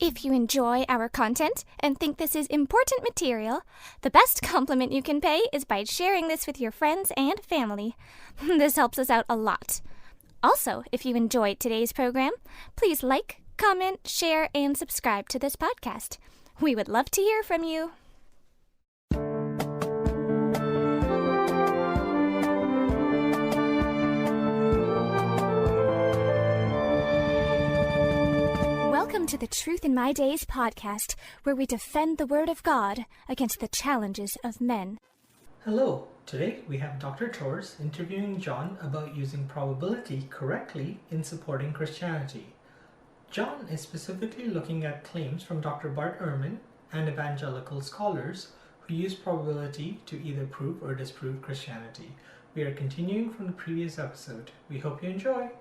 If you enjoy our content and think this is important material, the best compliment you can pay is by sharing this with your friends and family. This helps us out a lot. Also, if you enjoyed today's program, please like, comment, share, and subscribe to this podcast. We would love to hear from you. Welcome to the Truth in My Days podcast, where we defend the Word of God against the challenges of men. Hello, today we have Dr. Torres interviewing John about using probability correctly in supporting Christianity. John is specifically looking at claims from Dr. Bart Ehrman and evangelical scholars who use probability to either prove or disprove Christianity. We are continuing from the previous episode. We hope you enjoy.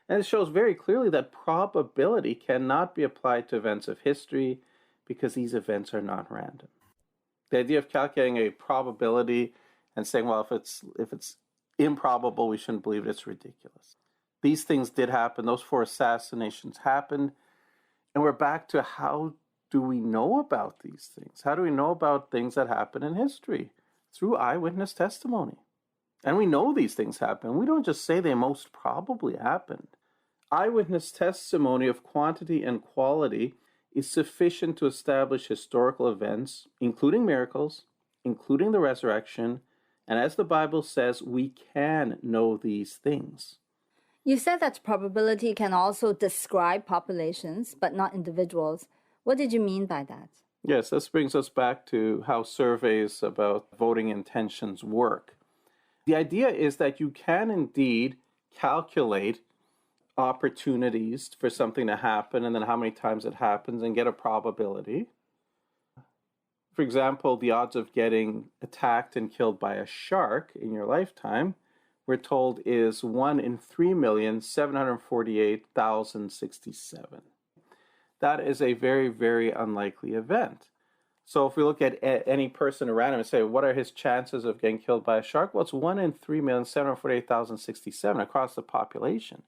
And it shows very clearly that probability cannot be applied to events of history because these events are not random. The idea of calculating a probability and saying, well, if it's improbable, we shouldn't believe it, it's ridiculous. These things did happen. Those 4 assassinations happened. And we're back to how do we know about these things? How do we know about things that happen in history? Through eyewitness testimony. And we know these things happen. We don't just say they most probably happened. Eyewitness testimony of quantity and quality is sufficient to establish historical events, including miracles, including the resurrection, and as the Bible says, we can know these things. You said that probability can also describe populations, but not individuals. What did you mean by that? Yes, this brings us back to how surveys about voting intentions work. The idea is that you can indeed calculate opportunities for something to happen and then how many times it happens and get a probability. For example, the odds of getting attacked and killed by a shark in your lifetime, we're told, is 1 in 3,748,067. That is a very, very unlikely event. So if we look at any person around him and say, what are his chances of getting killed by a shark? Well, it's 1 in 3,748,067 across the population.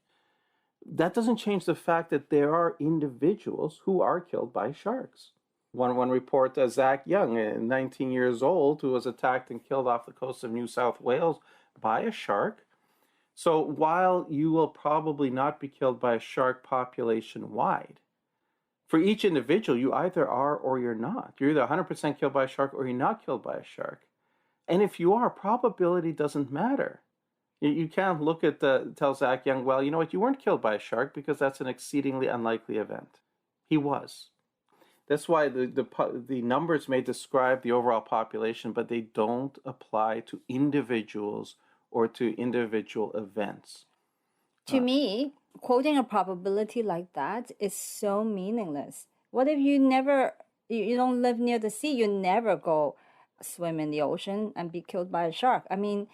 That doesn't change the fact that there are individuals who are killed by sharks. One report, Zach Young, 19 years old, who was attacked and killed off the coast of New South Wales by a shark. So while you will probably not be killed by a shark population-wide, for each individual, you either are or you're not. You're either 100% killed by a shark or you're not killed by a shark. And if you are, probability doesn't matter. You can't look at tell Zach Young, well, you know what, you weren't killed by a shark because that's an exceedingly unlikely event. He was. That's why the numbers may describe the overall population, but they don't apply to individuals or to individual events. To me, quoting a probability like that is so meaningless. What if you don't live near the sea, you never go swim in the ocean and be killed by a shark? I mean,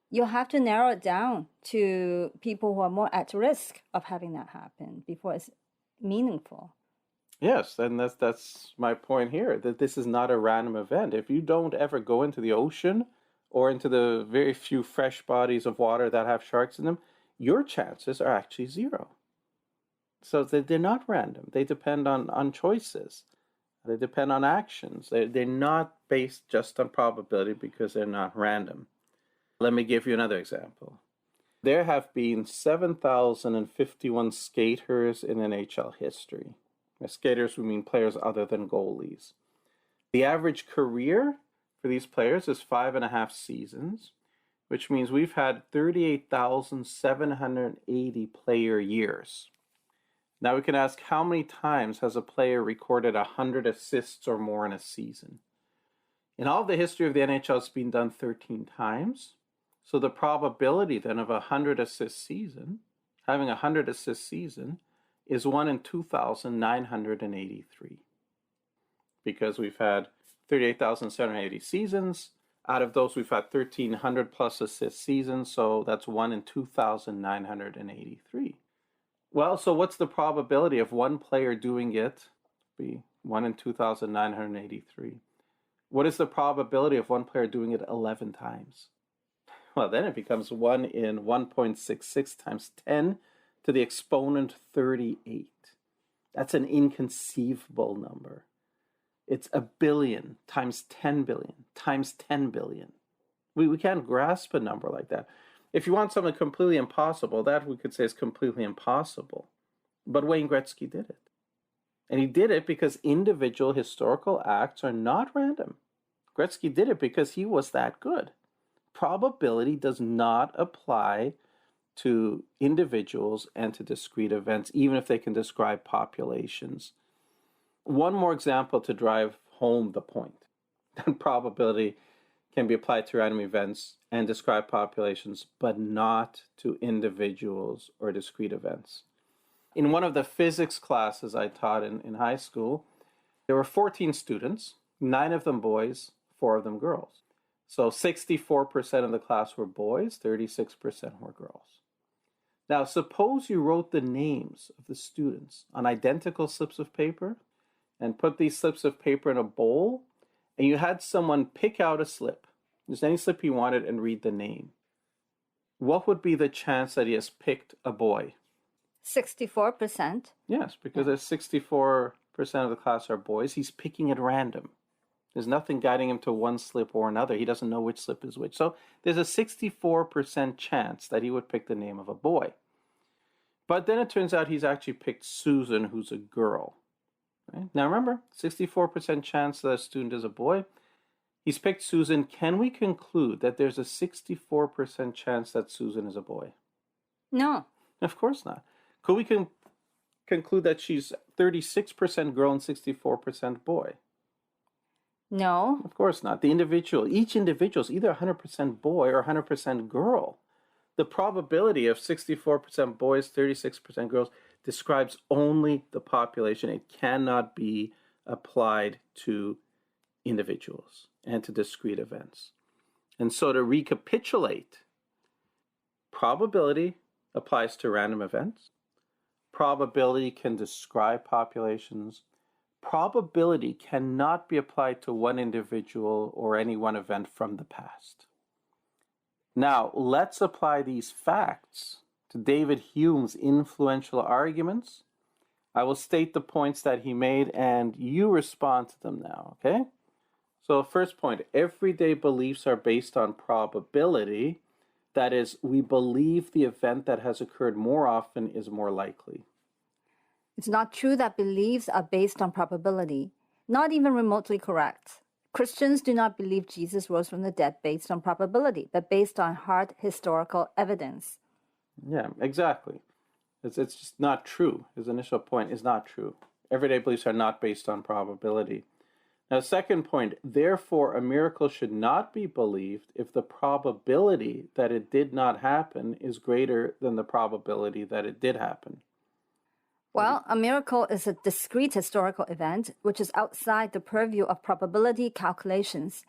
you have to narrow it down to people who are more at risk of having that happen before it's meaningful. Yes, and that's my point here, that this is not a random event. If you don't ever go into the ocean or into the very few fresh bodies of water that have sharks in them, your chances are actually 0. So they're not random. They depend on choices. They depend on actions. They're not based just on probability because they're not random. Let me give you another example. There have been 7,051 skaters in NHL history. By skaters, we mean players other than goalies. The average career for these players is 5.5 seasons, which means we've had 38,780 player years. Now we can ask, how many times has a player recorded 100 assists or more in a season? In all the history of the NHL, it's been done 13 times. So the probability then of 100 assist season, having a 100 assist season, is 1 in 2,983. Because we've had 38,780 seasons. Out of those, we've had 1,300 plus assist seasons, so that's 1 in 2,983. Well, so what's the probability of one player doing it? Be 1 in 2,983. What is the probability of one player doing it 11 times? Well, then it becomes 1 in 1.66 times 10 to the exponent 38. That's an inconceivable number. It's a billion times 10 billion times 10 billion. We can't grasp a number like that. If you want something completely impossible, that we could say is completely impossible. But Wayne Gretzky did it. And he did it because individual historical acts are not random. Gretzky did it because he was that good. Probability does not apply to individuals and to discrete events, even if they can describe populations. One more example to drive home the point that probability can be applied to random events and describe populations, but not to individuals or discrete events. In one of the physics classes I taught in high school, there were 14 students, 9 of them boys, 4 of them girls. So 64% of the class were boys, 36% were girls. Now, suppose you wrote the names of the students on identical slips of paper and put these slips of paper in a bowl, and you had someone pick out a slip, just any slip he wanted, and read the name. What would be the chance that he has picked a boy? 64%. Yes, because there's 64% of the class are boys. He's picking at random. There's nothing guiding him to one slip or another. He doesn't know which slip is which. So there's a 64% chance that he would pick the name of a boy. But then it turns out he's actually picked Susan, who's a girl. Right? Now remember, 64% chance that a student is a boy. He's picked Susan. Can we conclude that there's a 64% chance that Susan is a boy? No. Of course not. Could we conclude that she's 36% girl and 64% boy? No. Of course not. Each individual is either 100% boy or 100% girl. The probability of 64% boys, 36% girls describes only the population. It cannot be applied to individuals and to discrete events. And so to recapitulate, probability applies to random events. Probability can describe populations. Probability cannot be applied to one individual or any one event from the past. Now, let's apply these facts to David Hume's influential arguments. I will state the points that he made, and you respond to them now, okay? So, first point, everyday beliefs are based on probability. That is, we believe the event that has occurred more often is more likely. It's not true that beliefs are based on probability. Not even remotely correct. Christians do not believe Jesus rose from the dead based on probability, but based on hard historical evidence. Yeah, exactly. It's just not true. His initial point is not true. Everyday beliefs are not based on probability. Now, second point, therefore, a miracle should not be believed if the probability that it did not happen is greater than the probability that it did happen. Well, a miracle is a discrete historical event which is outside the purview of probability calculations.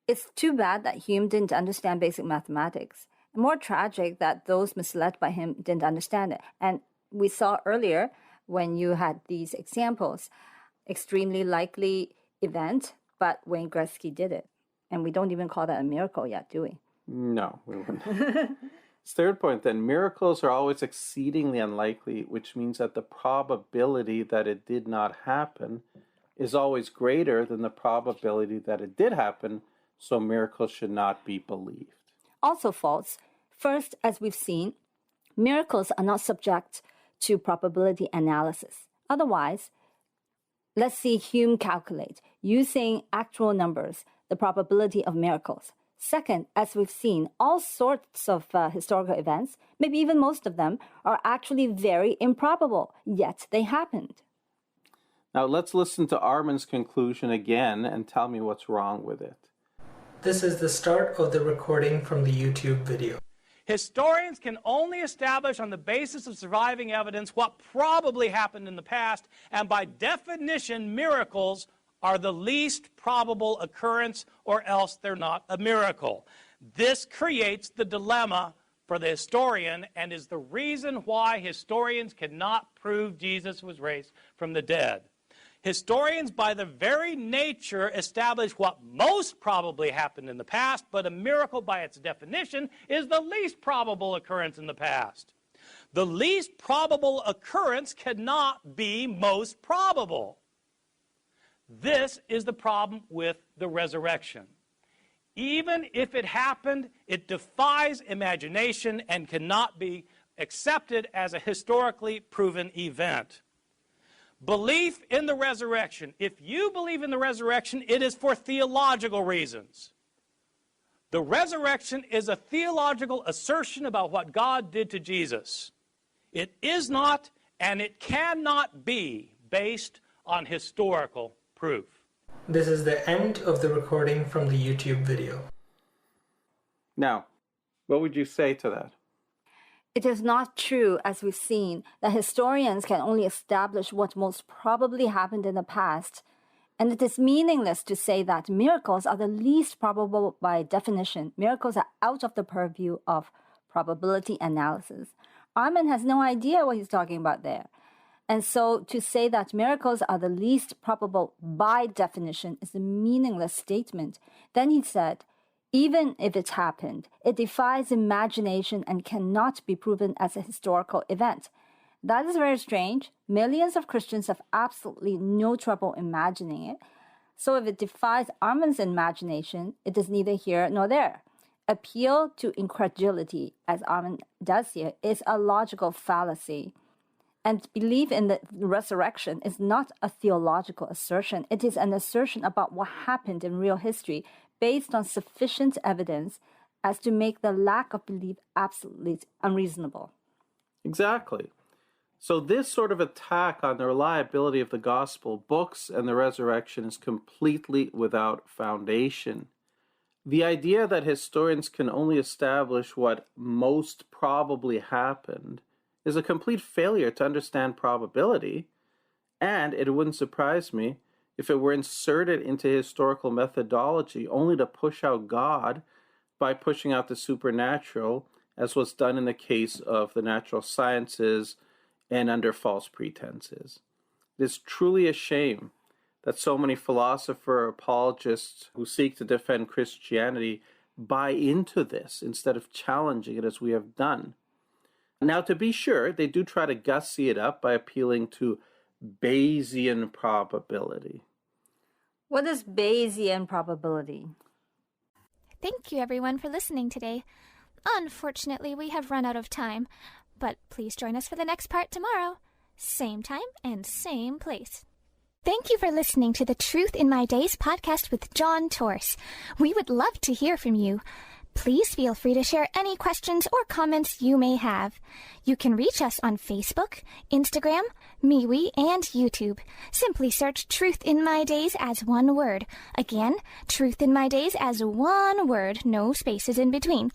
It's too bad that Hume didn't understand basic mathematics. More tragic that those misled by him didn't understand it. And we saw earlier when you had these examples, extremely likely event, but Wayne Gretzky did it. And we don't even call that a miracle yet, do we? No, we wouldn't. Third point then, miracles are always exceedingly unlikely, which means that the probability that it did not happen is always greater than the probability that it did happen, so miracles should not be believed. Also false. First, as we've seen, miracles are not subject to probability analysis. Otherwise, let's see Hume calculate, using actual numbers, the probability of miracles. Second, as we've seen, all sorts of historical events, maybe even most of them, are actually very improbable, yet they happened. Now let's listen to Armin's conclusion again and tell me what's wrong with it. This is the start of the recording from the YouTube video. Historians can only establish on the basis of surviving evidence what probably happened in the past, and by definition, miracles are the least probable occurrence, or else they're not a miracle. This creates the dilemma for the historian and is the reason why historians cannot prove Jesus was raised from the dead. Historians, by their very nature, establish what most probably happened in the past, but a miracle, by its definition, is the least probable occurrence in the past. The least probable occurrence cannot be most probable. This is the problem with the resurrection. Even if it happened, it defies imagination and cannot be accepted as a historically proven event. Belief in the resurrection. If you believe in the resurrection, it is for theological reasons. The resurrection is a theological assertion about what God did to Jesus. It is not and it cannot be based on historical proof. This is the end of the recording from the YouTube video. Now, what would you say to that? It is not true, as we've seen, that historians can only establish what most probably happened in the past, and it is meaningless to say that miracles are the least probable by definition. Miracles are out of the purview of probability analysis. Armin has no idea what he's talking about there. And so to say that miracles are the least probable by definition is a meaningless statement. Then he said, even if it happened, it defies imagination and cannot be proven as a historical event. That is very strange. Millions of Christians have absolutely no trouble imagining it. So if it defies Armin's imagination, it is neither here nor there. Appeal to incredulity, as Armin does here, is a logical fallacy. And belief in the resurrection is not a theological assertion. It is an assertion about what happened in real history based on sufficient evidence as to make the lack of belief absolutely unreasonable. Exactly. So this sort of attack on the reliability of the gospel books and the resurrection is completely without foundation. The idea that historians can only establish what most probably happened is a complete failure to understand probability, and it wouldn't surprise me if it were inserted into historical methodology only to push out God by pushing out the supernatural, as was done in the case of the natural sciences and under false pretenses. It is truly a shame that so many philosophers, apologists who seek to defend Christianity buy into this instead of challenging it as we have done. Now, to be sure, they do try to gussy it up by appealing to Bayesian probability. What is Bayesian probability? Thank you, everyone, for listening today. Unfortunately, we have run out of time, but please join us for the next part tomorrow. Same time and same place. Thank you for listening to the Truth in My Days podcast with John Torse. We would love to hear from you. Please feel free to share any questions or comments you may have. You can reach us on Facebook, Instagram, MeWe, and YouTube. Simply search Truth in My Days as one word. Again, Truth in My Days as one word, no spaces in between.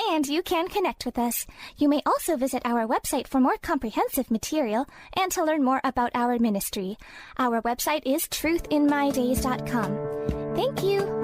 And you can connect with us. You may also visit our website for more comprehensive material and to learn more about our ministry. Our website is truthinmydays.com. Thank you.